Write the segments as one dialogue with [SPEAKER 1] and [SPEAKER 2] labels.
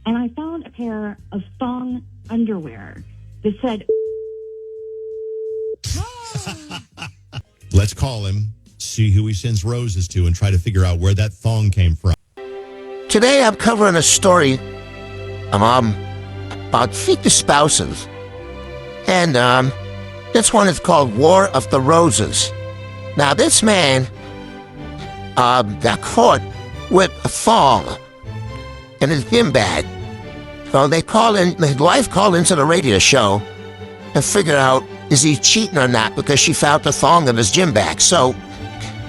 [SPEAKER 1] and I found a pair of thong underwear that said...
[SPEAKER 2] Let's call him, see who he sends roses to, and try to figure out where that thong came from.
[SPEAKER 3] Today I'm covering a story about future spouses. And this one is called War of the Roses. Now this man got caught with a thong in his gym bag. So his wife called into the radio show and figured out, is he cheating or not, because she found the thong in his gym bag. So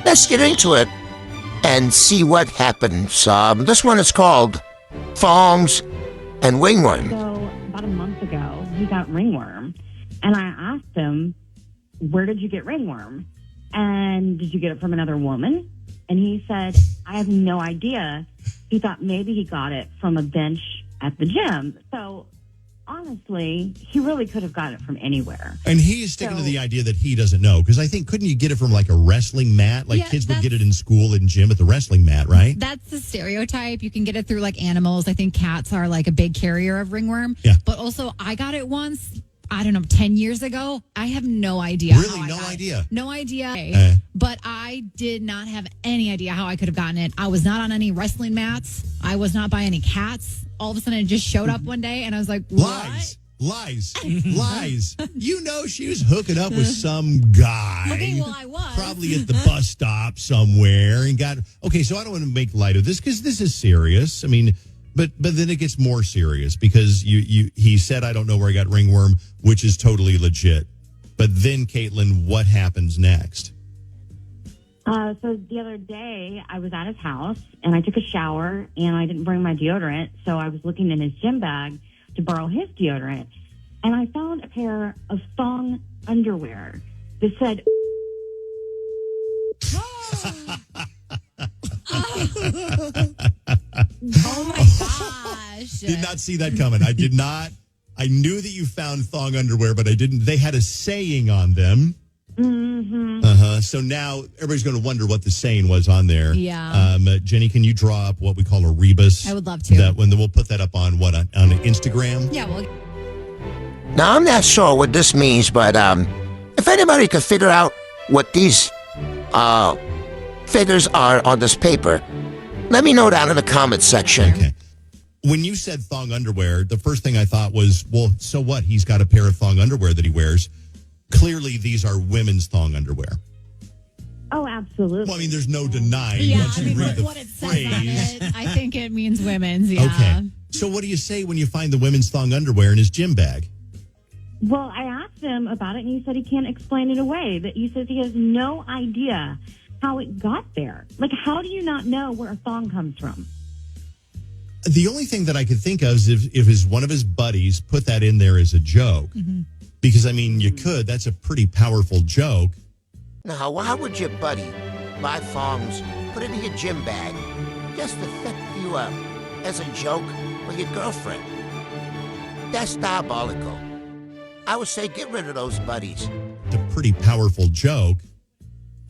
[SPEAKER 3] let's get into it and see what happens. This one is called Thongs and Ringworm.
[SPEAKER 1] So about a month ago, he got ringworm. And I asked him, where did you get ringworm? And did you get it from another woman? And he said, I have no idea. He thought maybe he got it from a bench at the gym. So honestly, he really could have got it from anywhere.
[SPEAKER 2] And he is sticking to the idea that he doesn't know. Because I think, couldn't you get it from like a wrestling mat? Like kids would get it in school and gym at the wrestling mat, right?
[SPEAKER 4] That's the stereotype. You can get it through like animals. I think cats are like a big carrier of ringworm.
[SPEAKER 2] Yeah.
[SPEAKER 4] But also, I got it once, I don't know, 10 years ago. I have no idea.
[SPEAKER 2] Really? No idea?
[SPEAKER 4] No idea. But I did not have any idea how I could have gotten it. I was not on any wrestling mats. I was not by any cats. All of a sudden, it just showed up one day, and I was like, what?
[SPEAKER 2] Lies. You know she was hooking up with some guy.
[SPEAKER 4] Okay, well, I was.
[SPEAKER 2] Probably at the bus stop somewhere and got... Okay, so I don't want to make light of this because this is serious. I mean... But then it gets more serious because he said, I don't know where I got ringworm, which is totally legit. But then, Caitlin, what happens next?
[SPEAKER 1] So the other day, I was at his house, and I took a shower, and I didn't bring my deodorant, so I was looking in his gym bag to borrow his deodorant, and I found a pair of thong underwear that said...
[SPEAKER 4] Oh my gosh.
[SPEAKER 2] Did not see that coming. I did not. I knew that you found thong underwear, but I didn't. They had a saying on them.
[SPEAKER 1] Mm-hmm.
[SPEAKER 2] So now everybody's going to wonder what the saying was on there.
[SPEAKER 4] Yeah.
[SPEAKER 2] Jenny, can you draw up what we call a rebus?
[SPEAKER 4] I would love to.
[SPEAKER 2] Then we'll put that up on on Instagram?
[SPEAKER 4] Yeah, well.
[SPEAKER 3] Now I'm not sure what this means, but if anybody could figure out what these figures are on this paper, let me know down in the comments section.
[SPEAKER 2] Okay. When you said thong underwear, the first thing I thought was, well, so what? He's got a pair of thong underwear that he wears. Clearly, these are women's thong underwear.
[SPEAKER 1] Oh, absolutely.
[SPEAKER 2] Well, I mean, there's no denying.
[SPEAKER 4] Yeah,
[SPEAKER 2] once you read the
[SPEAKER 4] what it says
[SPEAKER 2] phrase.
[SPEAKER 4] on it, I think it means women's, yeah.
[SPEAKER 2] Okay. So what do you say when you find the women's thong underwear in his gym bag?
[SPEAKER 1] Well, I asked him about it, and he said he can't explain it away. But he says he has no idea how it got there. Like, how do you not know where a thong comes from?
[SPEAKER 2] The only thing that I could think of is if one of his buddies put that in there as a joke. Mm-hmm. Because, I mean, you could. That's a pretty powerful joke.
[SPEAKER 3] Now, why would your buddy buy thongs, put it in your gym bag, just to set you up as a joke with your girlfriend? That's diabolical. I would say get rid of those buddies.
[SPEAKER 2] It's a pretty powerful joke.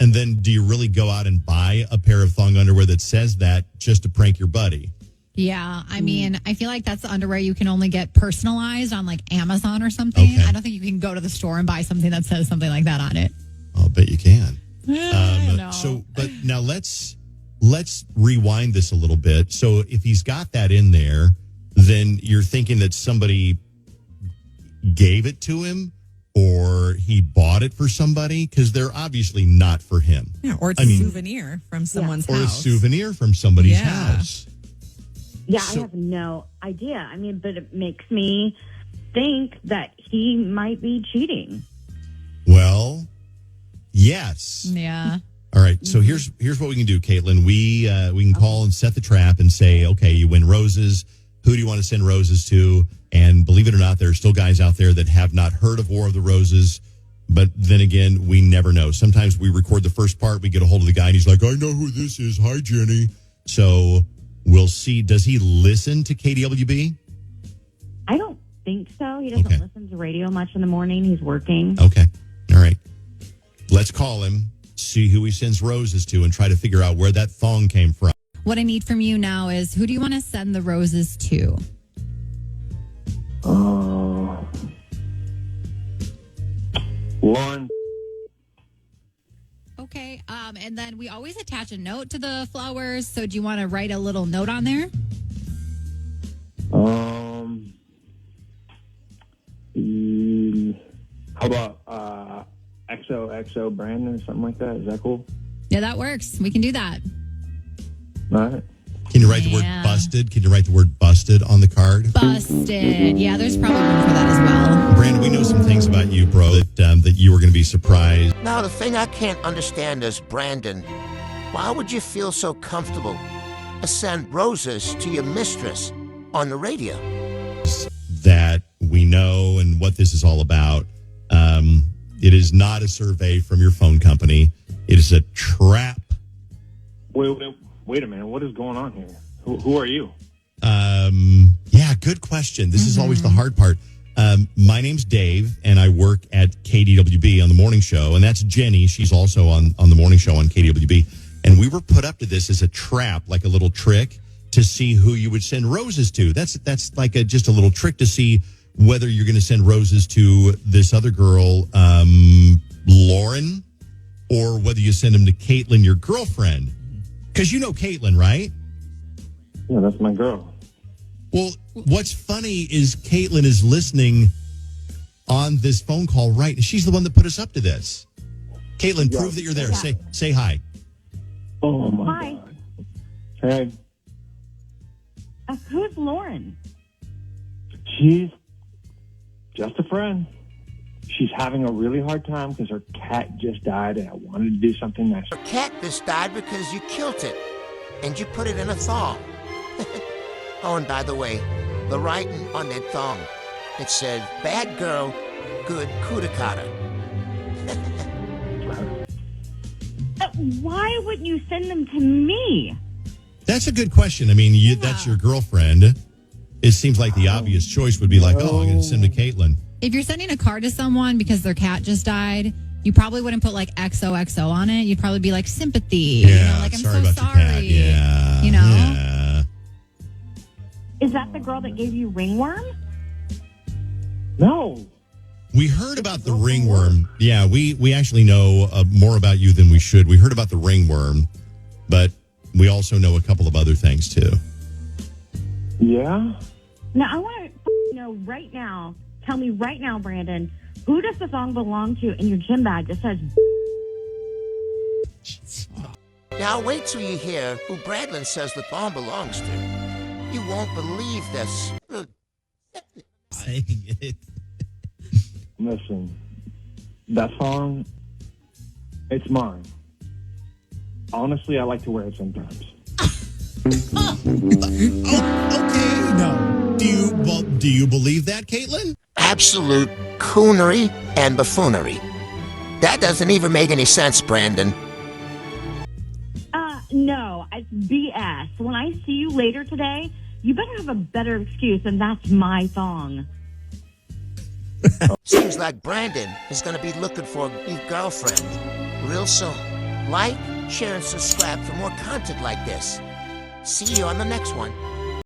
[SPEAKER 2] And then do you really go out and buy a pair of thong underwear that says that just to prank your buddy?
[SPEAKER 4] Yeah, I mean, I feel like that's the underwear you can only get personalized on like Amazon or something.
[SPEAKER 2] Okay.
[SPEAKER 4] I don't think you can go to the store and buy something that says something like that on it.
[SPEAKER 2] I'll bet you can.
[SPEAKER 4] No.
[SPEAKER 2] So, but now let's rewind this a little bit. So if he's got that in there, then you're thinking that somebody gave it to him or he bought it for somebody, because they're obviously not for him.
[SPEAKER 5] Yeah, or it's a souvenir from someone's house.
[SPEAKER 2] Or a souvenir from somebody's house.
[SPEAKER 1] Yeah, I have no idea. I mean, but it makes me think that he might be cheating.
[SPEAKER 2] Well, yes.
[SPEAKER 4] Yeah.
[SPEAKER 2] All right. So here's what we can do, Caitlin. We can call and set the trap and say, okay, you win roses. Who do you want to send roses to? And believe it or not, there are still guys out there that have not heard of War of the Roses. But then again, we never know. Sometimes we record the first part, we get a hold of the guy, and he's like, I know who this is. Hi, Jenny. So we'll see. Does he listen to KDWB?
[SPEAKER 1] I don't think so. He doesn't listen to radio much in the morning. He's working.
[SPEAKER 2] Okay. All right. Let's call him, see who he sends roses to, and try to figure out where that thong came from.
[SPEAKER 4] What I need from you now is, who do you want to send the roses to?
[SPEAKER 6] Lauren.
[SPEAKER 4] Okay. And then we always attach a note to the flowers. So do you want to write a little note on there?
[SPEAKER 6] How about XOXO Brandon or something like that? Is that cool?
[SPEAKER 4] Yeah, that works. We can do that.
[SPEAKER 6] All right.
[SPEAKER 2] Can you write the word busted? Can you write the word busted on the card?
[SPEAKER 4] Busted. Yeah, there's probably room for that as well.
[SPEAKER 2] Brandon, we know some things about you, bro, that you were going to be surprised.
[SPEAKER 3] Now, the thing I can't understand is, Brandon, why would you feel so comfortable to send roses to your mistress on the radio?
[SPEAKER 2] That we know and what this is all about. It is not a survey from your phone company. It is a trap.
[SPEAKER 6] Wait a minute. What is going on here? Who are you?
[SPEAKER 2] Yeah, good question. This is always the hard part. My name's Dave, and I work at KDWB on the morning show, and that's Jenny. She's also on the morning show on KDWB. And we were put up to this as a trap, like a little trick to see who you would send roses to. That's like just a little trick to see whether you're going to send roses to this other girl, Lauren, or whether you send them to Caitlin, your girlfriend. Because you know Caitlin, right?
[SPEAKER 6] Yeah, that's my girl.
[SPEAKER 2] Well, what's funny is Caitlin is listening on this phone call, right? She's the one that put us up to this. Caitlin, prove that you're there.
[SPEAKER 1] Yeah.
[SPEAKER 2] Say hi.
[SPEAKER 6] Oh, my
[SPEAKER 1] Hi.
[SPEAKER 6] God. Hey.
[SPEAKER 1] Who's Lauren?
[SPEAKER 6] She's just a friend. She's having a really hard time because her cat just died, and I wanted to do something nice.
[SPEAKER 3] Your cat just died because you killed it, and you put it in a thong. Oh, and by the way, the writing on that thong, it said, "Bad girl, good kudakata."
[SPEAKER 1] Why wouldn't you send them to me?
[SPEAKER 2] That's a good question. I mean, that's your girlfriend. It seems like the obvious choice would be like, oh, I'm going to send to Caitlin.
[SPEAKER 4] If you're sending a card to someone because their cat just died, you probably wouldn't put like XOXO on it. You'd probably be like sympathy.
[SPEAKER 2] Yeah,
[SPEAKER 4] like I'm
[SPEAKER 2] sorry
[SPEAKER 4] so
[SPEAKER 2] about
[SPEAKER 4] sorry.
[SPEAKER 2] your cat. Yeah.
[SPEAKER 4] You know?
[SPEAKER 2] Yeah.
[SPEAKER 1] Is that the girl that gave you ringworm?
[SPEAKER 6] No.
[SPEAKER 2] We heard about the ringworm. Yeah, we actually know more about you than we should. We heard about the ringworm, but we also know a couple of other things too.
[SPEAKER 6] Yeah?
[SPEAKER 1] Now, I want to know right now, tell me right now, Brandon, who does the thong belong to in your gym bag that says...
[SPEAKER 3] Now wait till you hear who Bradlin says the thong belongs to. You won't believe this.
[SPEAKER 2] Saying it.
[SPEAKER 6] Listen, that thong, it's mine. Honestly, I like to wear it sometimes.
[SPEAKER 2] Okay, no. Do you believe that, Caitlin?
[SPEAKER 3] Absolute coonery and buffoonery. That doesn't even make any sense, Brandon.
[SPEAKER 1] No, it's BS. When I see you later today, you better have a better excuse, and that's my thong.
[SPEAKER 3] Seems like Brandon is going to be looking for a new girlfriend real soon. Like, share, and subscribe for more content like this. See you on the next one.